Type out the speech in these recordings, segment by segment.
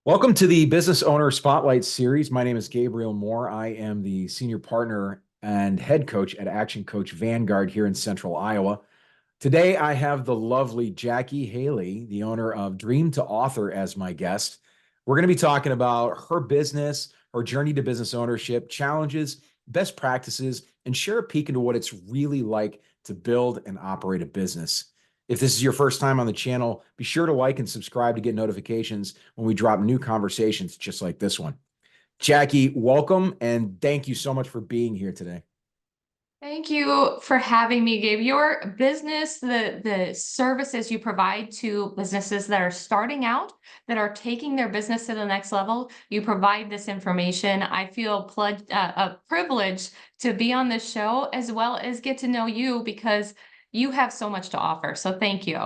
Welcome to the Business Owner Spotlight Series. My name is Gabriel Moore. I am the senior partner and head coach at Action Coach Vanguard here in Central Iowa. Today, I have the lovely Jackie Haley, the owner of Dream to Author, as my guest. We're going to be talking about her business, her journey to business ownership, challenges, best practices, and share a peek into what it's really like to build and operate a business. If this is your first time on the channel, be sure to like and subscribe to get notifications when we drop new conversations just like this one. Jackie, welcome, and thank you so much for being here today. Thank you for having me, Gabe. Your business, the services you provide to businesses that are starting out, that are taking their business to the next level, you provide this information. I feel privileged to be on this show as well as get to know you because you have so much to offer. So thank you.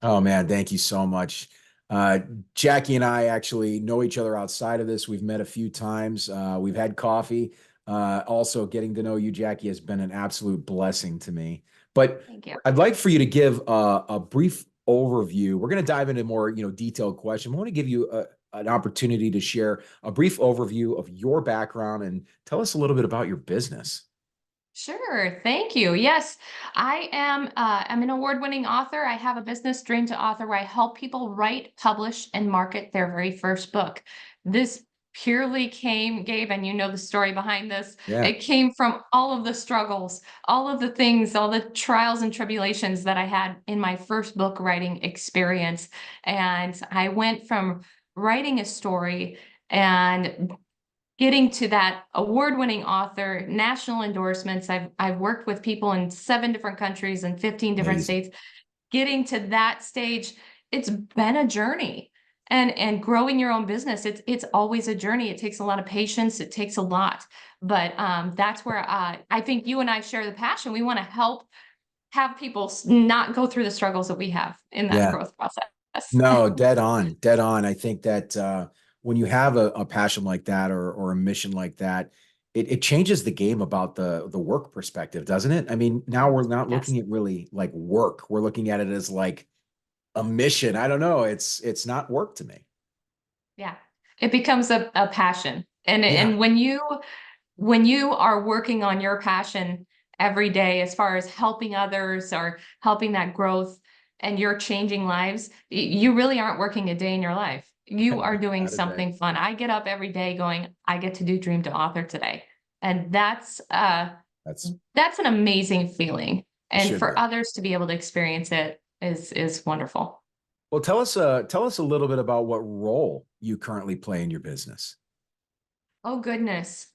Oh man, thank you so much. Uh, Jackie and I actually know each other outside of this. We've met a few times. We've had coffee. Also, getting to know you, Jackie, has been an absolute blessing to me. But Thank you. I'd like for you to give a brief overview. We're going to dive into more, detailed question. I want to give you an opportunity to share a brief overview of your background and tell us a little bit about your business. Sure. Thank you. Yes, I'm an award-winning author. I have a business, Dream to Author, where I help people write, publish, and market their very first book. This purely came, Gabe, and you know the story behind this. Yeah. It came from all of the struggles, all of the things, all the trials and tribulations that I had in my first book writing experience. And I went from writing a story and getting to that award-winning author, national endorsements. I've worked with people in 7 different countries and 15 different Amazing. states. Getting to that stage, it's been a journey. And growing your own business, it's always a journey. It takes a lot of patience. It takes a lot. But that's where I think you and I share the passion. We want to help have people not go through the struggles that we have in that Yeah. growth process. No, dead on, dead on. I think that when you have a passion like that or a mission like that, it changes the game about the work perspective, doesn't it? I mean, now we're not Yes. looking at really like work. We're looking at it as like a mission. I don't know. It's not work to me. Yeah. It becomes a passion. And Yeah. and when you are working on your passion every day as far as helping others or helping that growth and you're changing lives, you really aren't working a day in your life. You are doing Not a day. something fun. I get up every day going, I get to do Dream to Author today. And That's that's an amazing feeling. it And should for be. others to be able to experience it is wonderful. Well, tell us a little bit about what role you currently play in your business. Oh goodness.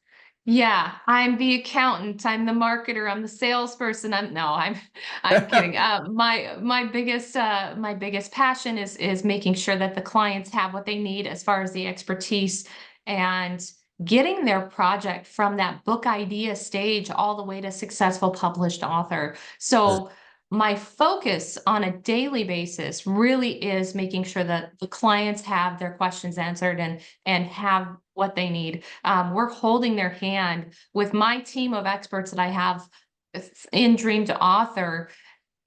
Yeah, I'm the accountant, I'm the marketer, I'm the salesperson. I'm kidding. My biggest passion is making sure that the clients have what they need as far as the expertise and getting their project from that book idea stage all the way to successful published author. Good. So my focus on a daily basis really is making sure that the clients have their questions answered and have what they need. We're holding their hand with my team of experts that I have in Dream to Author.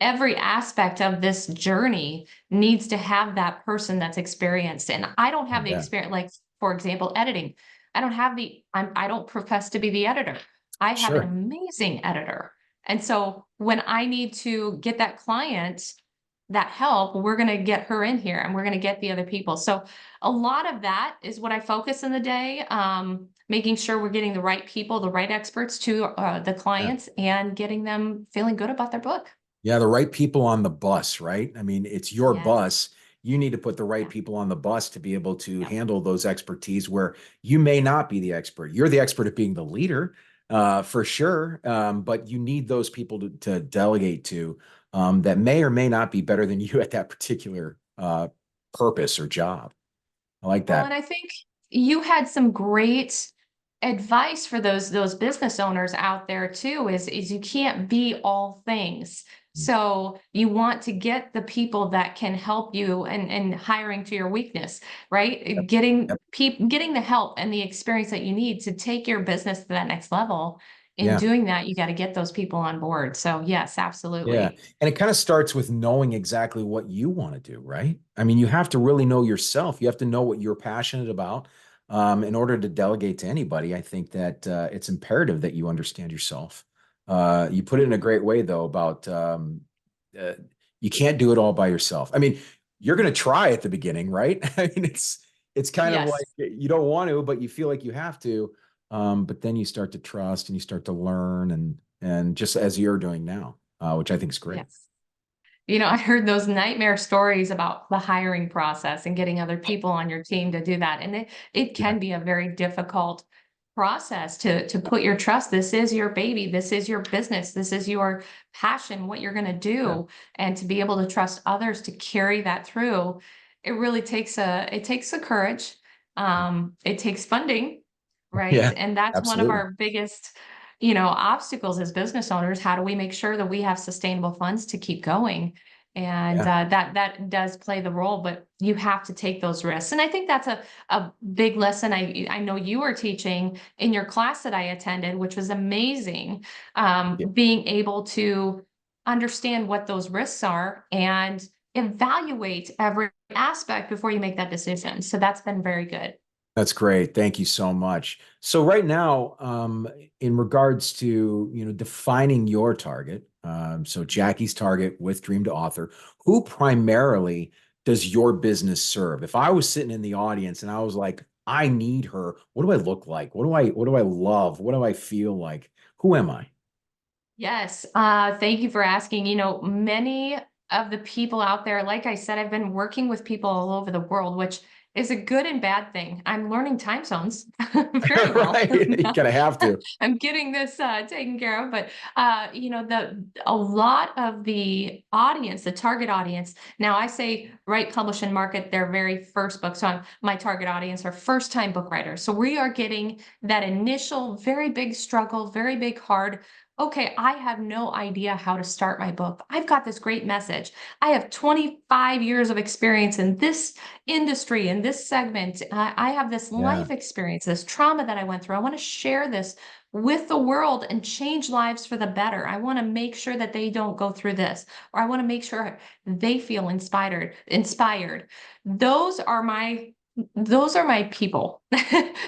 Every aspect of this journey needs to have that person that's experienced. And I don't I have the bet. experience, like, for example, editing. I don't profess to be the editor. I have an Sure. amazing editor. And so when I need to get that client that help, we're going to get her in here and we're going to get the other people. So a lot of that is what I focus in the day, making sure we're getting the right people, the right experts to the Yeah. clients and getting them feeling good about their book. Yeah, the right people on the bus, right? I mean, it's your Yes. bus. You need to put the right Yeah. people on the bus to be able to Yeah. handle those expertise where you may not be the expert. You're the expert at being the leader, for sure. But you need those people to delegate to that may or may not be better than you at that particular purpose or job. I like Well, that. and I think you had some great advice for those business owners out there too, is you can't be all things. So you want to get the people that can help you and hiring to your weakness, right? Yep. Getting Yep. people getting the help and the experience that you need to take your business to that next level in Yeah. doing that, you got to get those people on board. So yes, Yeah. absolutely. And it kind of starts with knowing exactly what you want to do, right? I mean, you have to really know yourself. You have to know what you're passionate about. In order to delegate to anybody, I think that it's imperative that you understand yourself. You put it in a great way, though, about uh, you can't do it all by yourself. I mean, you're going to try at the beginning, right? I mean, it's kind of Yes. like you don't want to, but you feel like you have to. But then you start to trust and you start to learn and just as you're doing now, which I think is great. Yes. I heard those nightmare stories about the hiring process and getting other people on your team to do that. And it Yeah, can be a very difficult process to put your trust. This is your baby. This is your business. This is your passion, what you're going to yeah, do. And to be able to trust others to carry that through, it really takes a courage. It takes funding, right? yeah, And that's one of absolutely. our biggest obstacles as business owners. How do we make sure that we have sustainable funds to keep going? And Yeah, that does play the role, but you have to take those risks. And I think that's a big lesson I know you were teaching in your class that I attended, which was amazing. yeah, Being able to understand what those risks are and evaluate every aspect before you make that decision. So that's been very good. that's great. Thank you so much. So right now, in regards to defining your target, so Jackie's target with Dream to Author, who primarily does your business serve? If I was sitting in the audience and I was like, I need her, what do I look like? What do I love? What do I feel like? Who am I? Yes, thank you for asking. Many of the people out there, like I said, I've been working with people all over the world, which is a good and bad thing. I'm learning time zones very well. Right? You kind of have to. I'm getting this taken care of, but the a lot of the audience, the target audience. Now I say write, publish, and market their very first book. So my target audience are first time book writers. So we are getting that initial, very big struggle, very big hard. Okay, I have no idea how to start my book. I've got this great message. I have 25 years of experience in this industry, in this segment. I have this Yeah. life experience, this trauma that I went through. I want to share this with the world and change lives for the better. I want to make sure that they don't go through this, or I want to make sure they feel inspired. Those are my those are my people.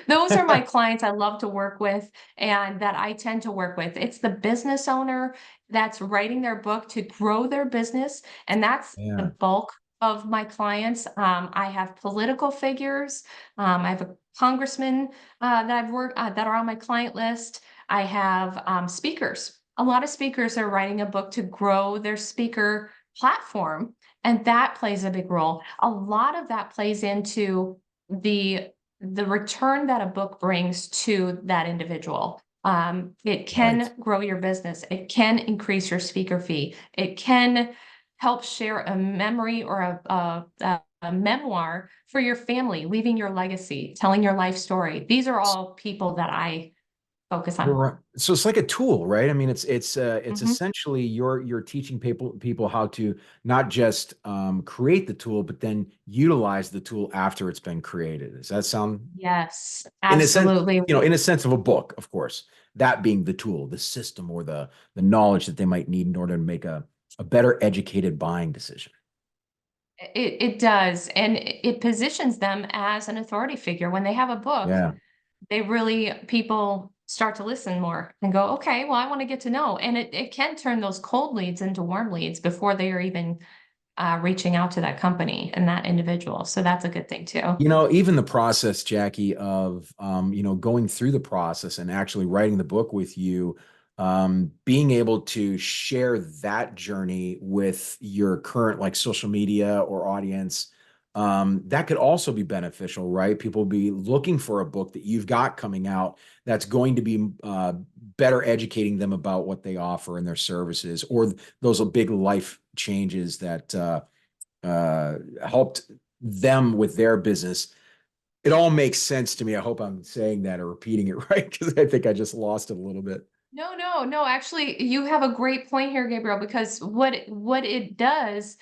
Those are my clients I love to work with and that I tend to work with. It's the business owner that's writing their book to grow their business, and that's the Yeah. bulk of my clients. I have political figures. I have a congressman that I've worked that are on my client list. I have speakers. A lot of speakers are writing a book to grow their speaker platform, and that plays a big role. A lot of that plays into the the return that a book brings to that individual. It Right. can grow your business. It can increase your speaker fee. It can help share a memory or a memoir for your family, leaving your legacy, telling your life story. These are all people that I focus on. Right. So it's like a tool, right? I mean, it's Mhm. essentially you're teaching people how to not just create the tool, but then utilize the tool after it's been created. Does that sound Yes, in a sense, absolutely. in a sense of a book, of course, that being the tool, the system, or the knowledge that they might need in order to make a better educated buying decision. It does, and it positions them as an authority figure. When they have a book, Yeah. they really people start to listen more and go, okay, well, I want to get to know. And it can turn those cold leads into warm leads before they are even reaching out to that company and that individual. So that's a good thing too. Even the process, Jackie, of going through the process and actually writing the book with you, being able to share that journey with your current like social media or audience, that could also be beneficial, right? People be looking for a book that you've got coming out that's going to be better educating them about what they offer and their services, or those are big life changes that helped them with their business. It all makes sense to me. I hope I'm saying that or repeating it right because I think I just lost it a little bit. No, no, no. Actually, you have a great point here, Gabriel, because what it does,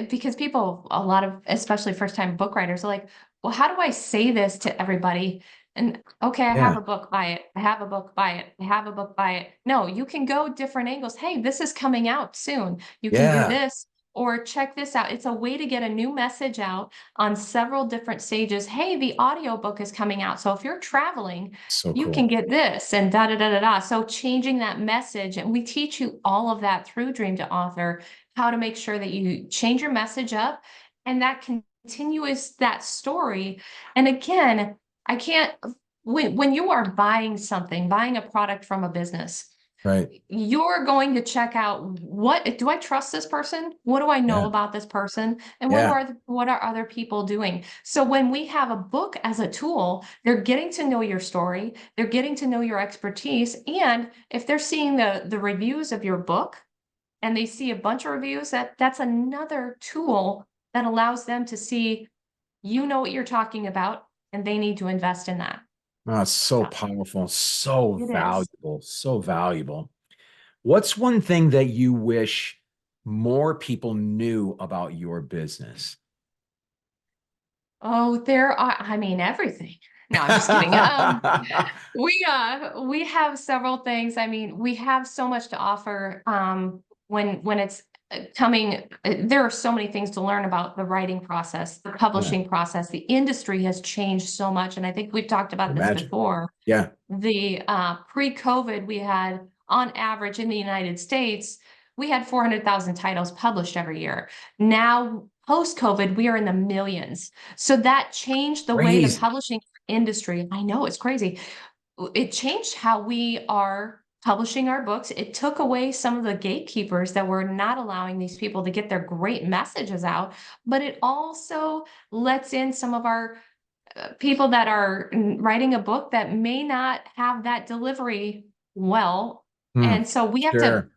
because people, a lot of, especially first time book writers, are like, well, how do I say this to everybody? And okay, I have Yeah. a book, buy it. I have a book, buy it. I have a book, buy it. No, you can go different angles. Hey, this is coming out soon. You can do Yeah. this or check this out. It's a way to get a new message out on several different stages. Hey, the audiobook is coming out. So if you're traveling, So you can cool. get this and da da da da da. So changing that message, and we teach you all of that through Dream to Author, how to make sure that you change your message up and that continuous that story. And again, I can't when you are buying something, buying a product from a business, Right. you're going to check out, what do I trust this person? What do I know Yeah. about this person? And Yeah. what are other people doing? So when we have a book as a tool, they're getting to know your story, they're getting to know your expertise, and if they're seeing the reviews of your book and they see a bunch of reviews, that's another tool that allows them to see you know what you're talking about and they need to invest in that. Oh, it's so Yeah, powerful, so it is. valuable, so valuable. What's one thing that you wish more people knew about your business? Oh, there are, I mean, everything. No, I'm just kidding. We have several things. I mean, we have so much to offer. When it's coming, there are so many things to learn about the writing process, the Yeah, publishing process. The industry has changed so much, and I think we've talked about this imagine. before. Yeah. The pre-COVID, we had on average in the United States, we had 400,000 titles published every year. Now, post-COVID, we are in the millions. So that changed the way the Crazy. publishing industry, I know it's crazy. It changed how we are publishing our books. It took away some of the gatekeepers that were not allowing these people to get their great messages out, but it also lets in some of our people that are writing a book that may not have that delivery well. Hmm. And so we have to Sure.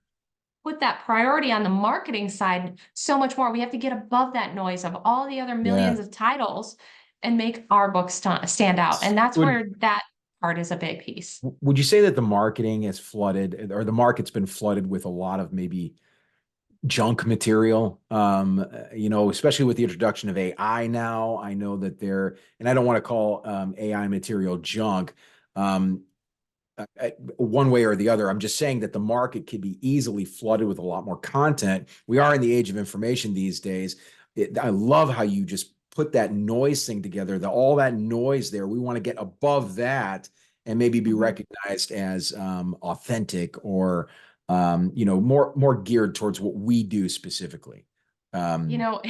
put that priority on the marketing side so much more. We have to get above that noise of all the other Yeah. millions of titles and make our book stand out. And that's Would where that part is a big piece. would you say that the marketing is flooded, or the market's been flooded with a lot of maybe junk material? Especially with the introduction of AI now. I know that and I don't want to call AI material junk. Um, One way or the other. I'm just saying that the market could be easily flooded with a lot more content. We are in the age of information these days. I love how you just put that noise thing together, all that noise there. We want to get above that and maybe be Mhm. recognized as authentic, or more geared towards what we do specifically. You Um, know,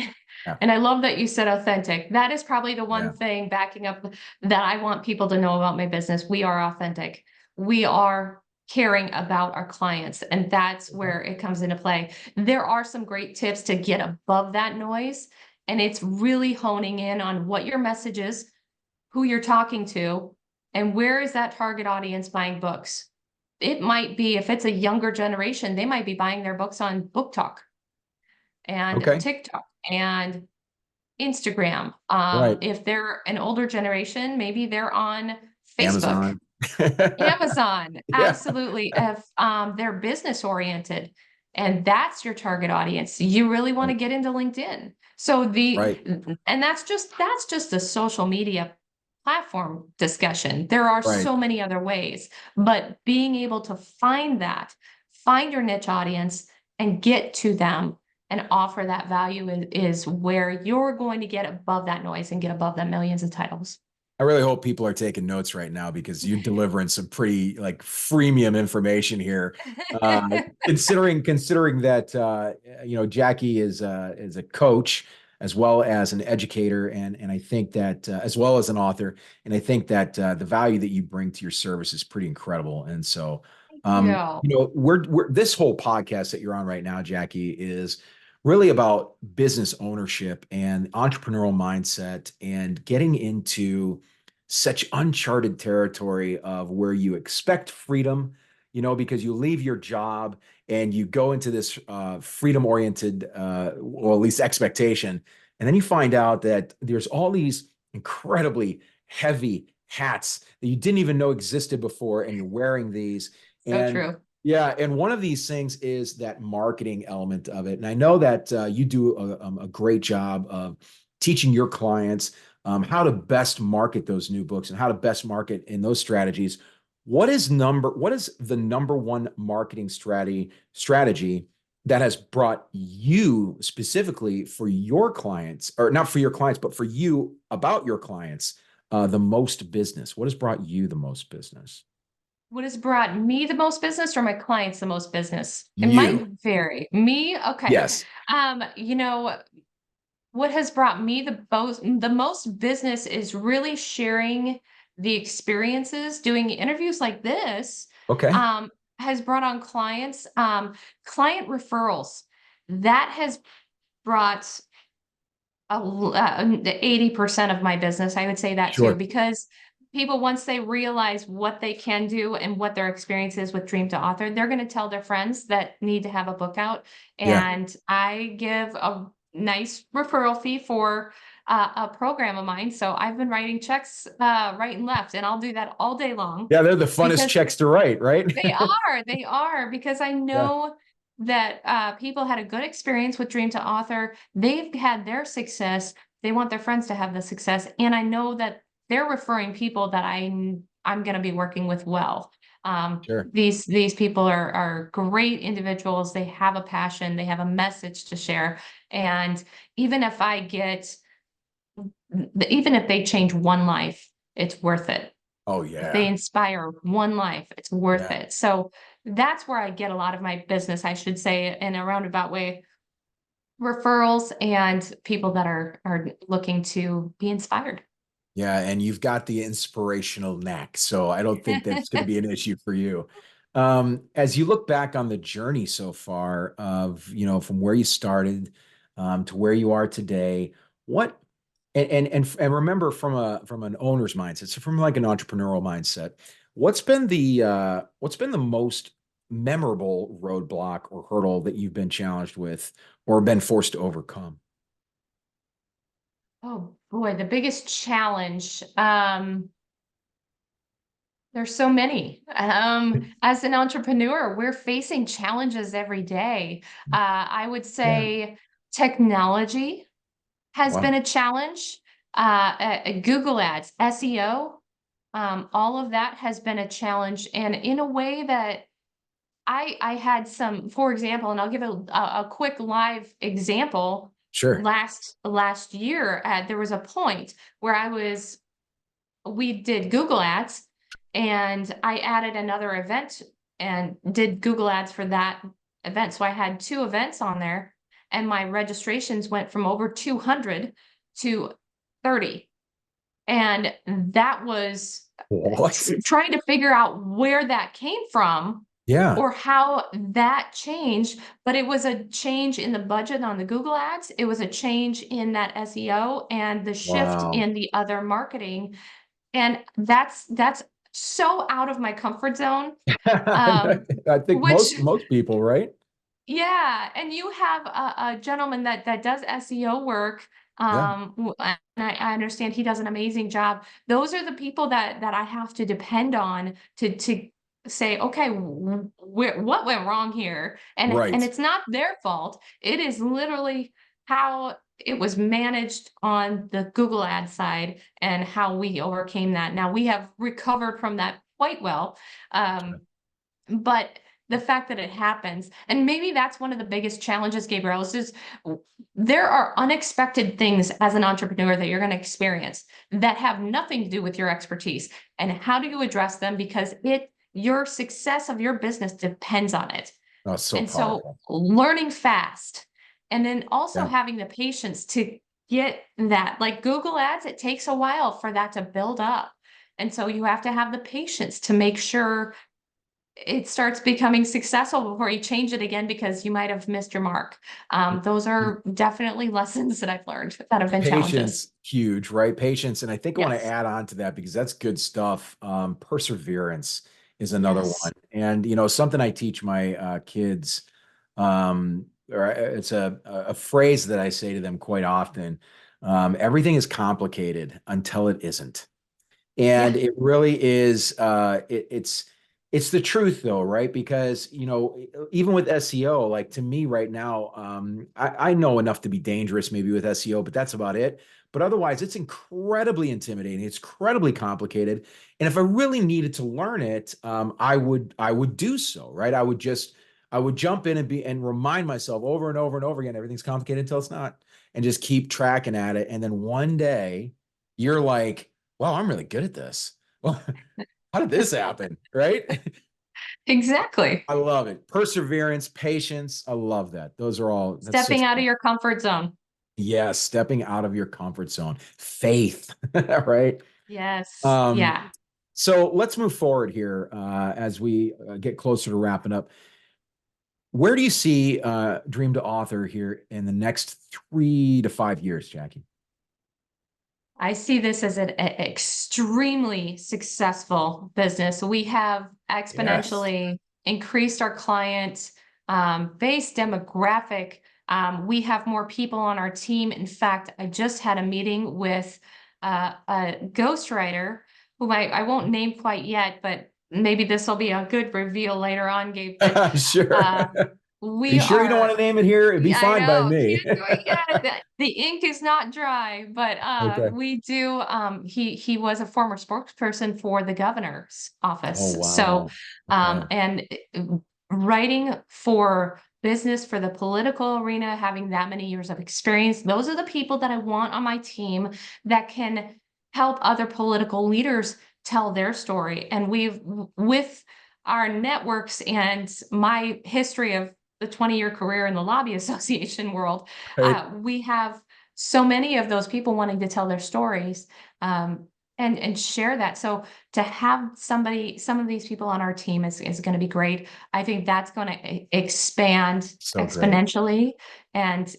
yeah, and I love that you said authentic. That is probably the one yeah, thing backing up that I want people to know about my business. We are authentic. We are caring about our clients, and that's where it comes into play. There are some great tips to get above that noise, and it's really honing in on what your message is, who you're talking to, and where is that target audience buying books. It might be, if it's a younger generation, they might be buying their books on Book Talk and okay, TikTok and Instagram. right. If they're an older generation, maybe they're on Facebook, Amazon. Amazon. Yeah, Absolutely. If they're business oriented and that's your target audience, you really want to right, get into LinkedIn. So right, and that's just a social media platform discussion. There are right. so many other ways, but being able to find your niche audience and get to them and offer that value is where you're going to get above that noise and get above that millions of titles. I really hope people are taking notes right now, because you're delivering some pretty like freemium information here. Considering that Jackie is a coach as well as an educator, and I think that as well as an author, and I think that the value that you bring to your service is pretty incredible. And so, Yeah. we're this whole podcast that you're on right now, Jackie, is really about business ownership and entrepreneurial mindset, and getting into such uncharted territory of where you expect freedom, because you leave your job and you go into this freedom oriented, or at least expectation. And then you find out that there's all these incredibly heavy hats that you didn't even know existed before, and you're wearing these. So And true. yeah, and one of these things is that marketing element of it. And I know that you do a great job of teaching your clients how to best market those new books and how to best market in those strategies. What is the number one marketing strategy that has brought you specifically for your clients, or not for your clients, but for you about your clients, the most business? What has brought you the most business? What has brought me the most business or my clients the most business? It might You. vary. Me, okay. Yes. You know, what has brought me the most business is really sharing the experiences. Doing interviews like this Okay. um, has brought on clients, client referrals. That has brought 80% of my business. I would say that too, Sure. because people, once they realize what they can do and what their experience is with Dream to Author, they're going to tell their friends that need to have a book out. Yeah. And I give a nice referral fee for a program of mine. So I've been writing checks right and left, and I'll do that all day long Yeah, they're the funnest because checks to write, right? they are, because I Yeah. know that people had a good experience with Dream to Author. They've had their success. They want their friends to have the success, and I know that they're referring people that I'm going to be working with well. Sure. These people are great individuals. They have a passion. They have a message to share, and even if I get, even if they change one life, it's worth it. Oh If they yeah. inspire one life, it's worth Yeah. it. So that's where I get a lot of my business, I should say, in a roundabout way. Referrals and people that are looking to be inspired. Yeah, and you've got the inspirational knack, so I don't think that's going to be an issue for you. As you look back on the journey so far of, from where you started, to where you are today, what and remember from an owner's mindset, so from like an entrepreneurial mindset, what's been the most memorable roadblock or hurdle that you've been challenged with or been forced to overcome? Oh boy, the biggest challenge. There's so many. As an entrepreneur, we're facing challenges every day. I would Yeah. say technology has been Wow. a challenge. Google Ads, SEO, all of that has been a challenge, and in a way that I had some, for example, and I'll give a quick live example. Sure. Last year, there was a point where we did Google Ads, and I added another event and did Google Ads for that event. So I had two events on there, and my registrations went from over 200 to 30. And that was What? trying to figure out where that came from Yeah. or how that changed. But it was a change in the budget on the Google Ads. It was a change in that SEO and the shift Wow. in the other marketing. And that's so out of my comfort zone. Um, I think which most people, right? Yeah, and you have a gentleman that does SEO work. Yeah. And I understand he does an amazing job. Those are the people that I have to depend on to say, okay, what went wrong here? And Right. it's not their fault. It is literally how it was managed on the Google ad side and how we overcame that. Now we have recovered from that quite well. Um, but the fact that it happens, and maybe that's one of the biggest challenges, Gabriel, is just there are unexpected things as an entrepreneur that you're going to experience that have nothing to do with your expertise. And how do you address them? Because your success of your business depends on it. Oh, it's so And so powerful. learning fast, and then also Yeah. having the patience to get that, like Google Ads, it takes a while for that to build up. And so you have to have the patience to make sure it starts becoming successful before you change it again because you might have missed your mark. Those are definitely lessons that I've learned that have been challenges. Patience, huge, right? Patience. And I think I want to Yes. add on to that because that's good stuff. Perseverance is another one. Yes. And, something I teach my kids, or it's a phrase that I say to them quite often. Everything is complicated until it isn't. Yeah. And it really is, it's It's the truth though, right? Because, even with SEO, like to me right now, I know enough to be dangerous maybe with SEO, but that's about it. But otherwise, it's incredibly intimidating. It's incredibly complicated. And if I really needed to learn it, I would do so, right? I would jump in and remind myself over and over and over again, everything's complicated until it's not, and just keep tracking at it. And then one day you're like, wow, I'm really good at this. Well, how did this happen? Right? Exactly. I love it. Perseverance, patience. I love that. That's such, Stepping out of your comfort zone. yeah, stepping out of your comfort zone. Faith, right? Yes. Um, Yeah. so let's move forward here as we get closer to wrapping up. Where do you see Dream to Author here in the next 3 to 5 years, Jackie? I see this as an extremely successful business. We have Yes. exponentially increased our client base demographic. We have more people on our team. In fact, I just had a meeting with a ghostwriter whom I won't name quite yet, but maybe this will be a good reveal later on, Gabe. But Sure. uh, Are you we sure you don't want are to name it here? It'd be yeah, I fine by know. me. Can't do it yet. The ink is not dry, but Okay. we do. He was a former spokesperson for the governor's Oh, office. So, wow. Okay. and writing for business for the political arena, having that many years of experience, those are the people that I want on my team that can help other political leaders tell their story. And with our networks and my history of the 20-year career in the lobby association world, Right. we have so many of those people wanting to tell their stories and share that. So to have some of these people on our team is going to be great. I think that's going to expand So great. exponentially and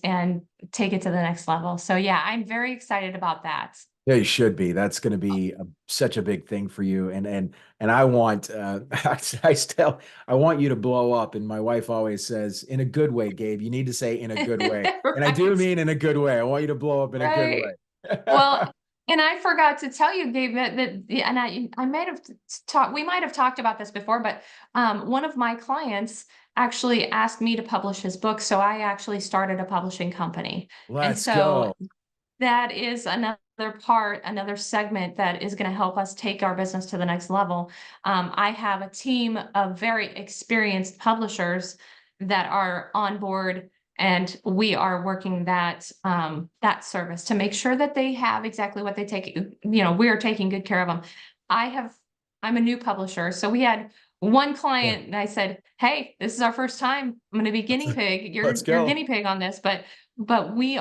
take it to the next level. So yeah, I'm very excited about that. Yeah, you should be. That's going to be such a big thing for you. And I want I want you to blow up. And my wife always says, in a good way, Gabe. You need to say in a good way. And I do Right, mean in a good way. I want you to blow up in a good right. way. Well, and I forgot to tell you, Gabe, yeah, and I might have talked. We might have talked about this before, but one of my clients actually asked me to publish his book, so I actually started a publishing company, and Let's so go. that is another segment that is going to help us take our business to the next level. I have a team of very experienced publishers that are on board, and we are working that service to make sure that they have exactly what they take. We are taking good care of them. I have, I'm a new publisher, so we had one Yeah. client, and I said, "Hey, this is our first time. I'm going to be guinea pig. Let's You're go. guinea pig on this, but we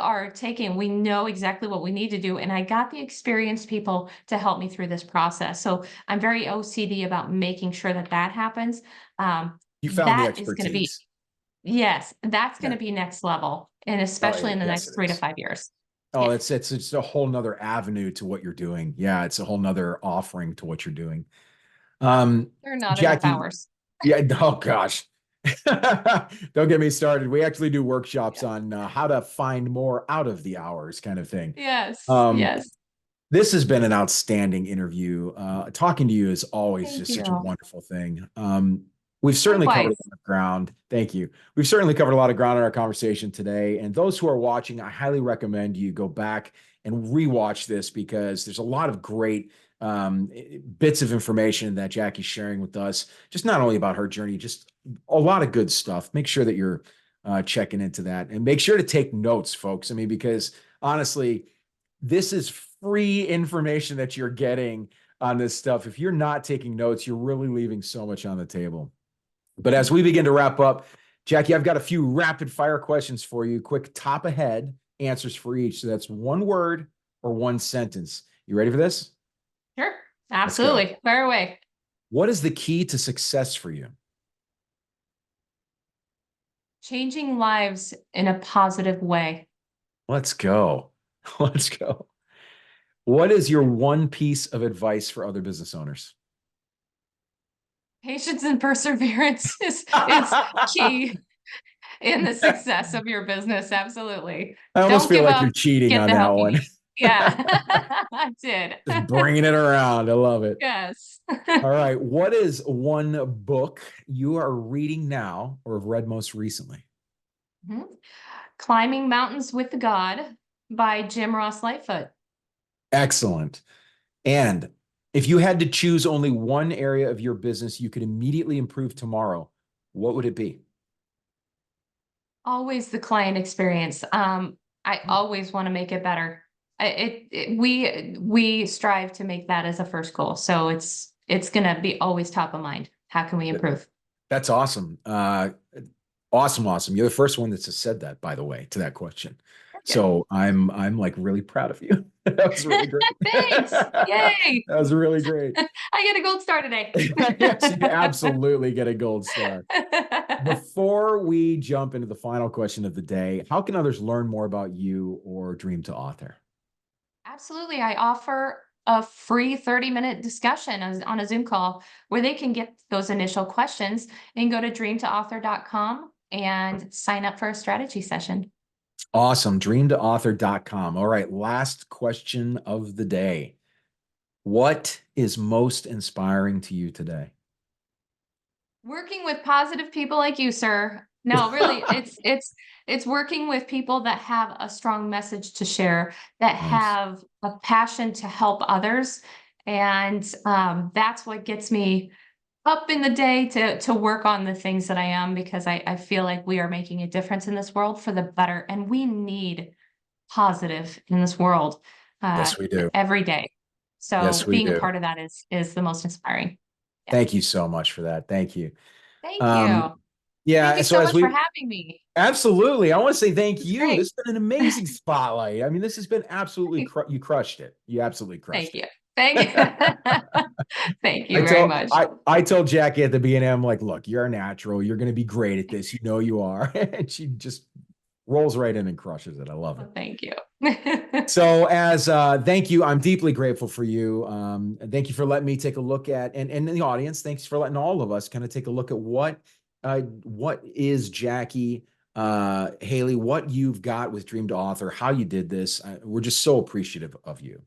know exactly what we need to do. And I got the experienced people to help me through this process. So I'm very OCD about making sure that that happens. You found the That is going to be, expertise. yes, that's going Yeah. to be next level. And Oh, especially in the yes, next it three to is. 5 years. Oh, Yeah. it's a whole nother avenue to what you're doing. Yeah, it's a whole nother offering to what you're doing. Um, There are not enough Jackie, hours. yeah, oh gosh. Don't get me started. We actually do workshops Yeah. on how to find more out of the hours kind of thing. Yes. Um, Yes. this has been an outstanding interview. Talking to you is always Thank just such a you. wonderful thing. We've certainly covered a Likewise. lot of ground. Thank you. We've certainly covered a lot of ground in our conversation today. And those who are watching, I highly recommend you go back and rewatch this because there's a lot of great bits of information that Jackie's sharing with us, just not only about her journey, just a lot of good stuff. Make sure that you're checking into that and make sure to take notes, folks. I mean, because honestly, this is free information that you're getting on this stuff. If you're not taking notes, you're really leaving so much on the table. But as we begin to wrap up, Jackie, I've got a few rapid fire questions for you. Quick top ahead answers for each. So that's one word or one sentence. You ready for this? Sure. Let's go. Absolutely. Fire away. What is the key to success for you? Changing lives in a positive way. Let's go. Let's go. What is your one piece of advice for other business owners? Patience and perseverance is key in the success of your business. Absolutely. I almost Don't feel give like you're up. cheating Get on the that help you one. need. Yeah, I did. Just bringing it around. I love it. Yes. All right. What is one book you are reading now or have read most recently? Mhm. Climbing Mountains with the God by Jim Ross Lightfoot. Excellent. And if you had to choose only one area of your business you could immediately improve tomorrow, what would it be? Always the client experience. I always want to make it better. We strive to make that as a first goal. So it's gonna be always top of mind. How can we improve? That's awesome. Awesome. You're the first one that's said that, by the way, to that question. Good. So I'm like really proud of you. That was really great. Thanks. Yay. That was really great. I get a gold star today. Yes, you absolutely get a gold star. Before we jump into the final question of the day, how can others learn more about you or Dream to Author? Absolutely. I offer a free 30-minute discussion on a Zoom call where they can get those initial questions and go to dreamtoauthor.com and sign up for a strategy session. Awesome. Dreamtoauthor.com. All right. Last question of the day. What is most inspiring to you today? Working with positive people like you, sir. No, really, it's working with people that have a strong message to share, that Nice. have a passion to help others, and that's what gets me up in the day to work on the things that I am because I feel like we are making a difference in this world for the better, and we need positive in this world uh, Yes, we do. every day. Yes, So we being a do. part of that is the most inspiring. Yeah. Thank you so much for that. Thank you. Thank Um, you. Thank yeah, you so so as much for we having me. absolutely, I want to say thank It's you. great. This has been an amazing spotlight. I mean, this has been absolutely you crushed it. You absolutely Thank crushed you. it. Thank you. Thank you I very told much. I told Jackie at the beginning, I'm like, look, you're a natural. You're going to be great at this. You know you are. And she just rolls right in and crushes it. I love it. Well, thank you. So as thank you, I'm deeply grateful for you. And thank you for letting me take a look at and in the audience, thanks for letting all of us kind of take a look at what is Jackie Haley, what you've got with Dream to Author, how you did this. We're just so appreciative of you.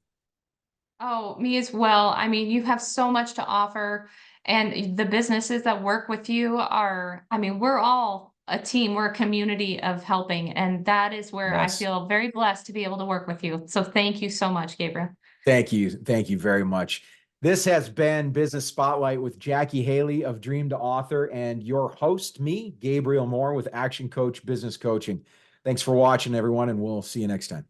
Oh, me as well. I mean, you have so much to offer, and the businesses that work with you are, I mean, we're all a team, we're a community of helping, and that is where I Yes. feel very blessed to be able to work with you. So thank you so much, Gabriel. Thank you. Thank you very much. This has been Business Spotlight with Jackie Haley of Dream to Author and your host, me, Gabriel Moore with Action Coach Business Coaching. Thanks for watching, everyone, and we'll see you next time.